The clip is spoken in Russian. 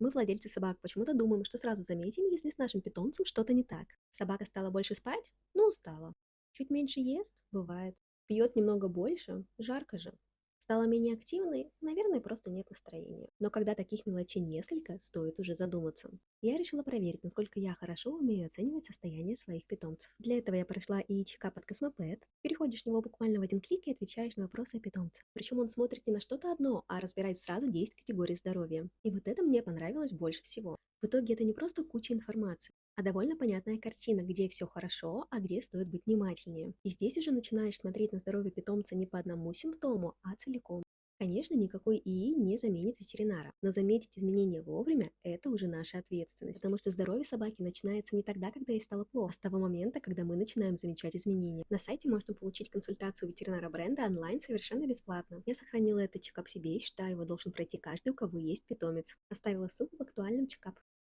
Мы, владельцы собак, почему-то думаем, что сразу заметим, если с нашим питомцем что-то не так. Собака стала больше спать? Ну, устала. Чуть меньше ест? Бывает. Пьет немного больше? Жарко же. Стала менее активной? Наверное, просто нет настроения. Но когда таких мелочей несколько, стоит уже задуматься. Я решила проверить, насколько я хорошо умею оценивать состояние своих питомцев. Для этого я прошла и чекап от Космопэт. Переходишь в него буквально в один клик и отвечаешь на вопросы о питомце. Причем он смотрит не на что-то одно, а разбирает сразу 10 категорий здоровья. И вот это мне понравилось больше всего. В итоге это не просто куча информации, а довольно понятная картина, где все хорошо, а где стоит быть внимательнее. И здесь уже начинаешь смотреть на здоровье питомца не по одному симптому, а целиком. Конечно, никакой ИИ не заменит ветеринара, но заметить изменения вовремя – это уже наша ответственность, потому что здоровье собаки начинается не тогда, когда ей стало плохо, а с того момента, когда мы начинаем замечать изменения. На сайте можно получить консультацию ветеринара бренда онлайн совершенно бесплатно. Я сохранила этот чекап себе и считаю, его должен пройти каждый, у кого есть питомец. Оставила ссылку в актуальном чекап.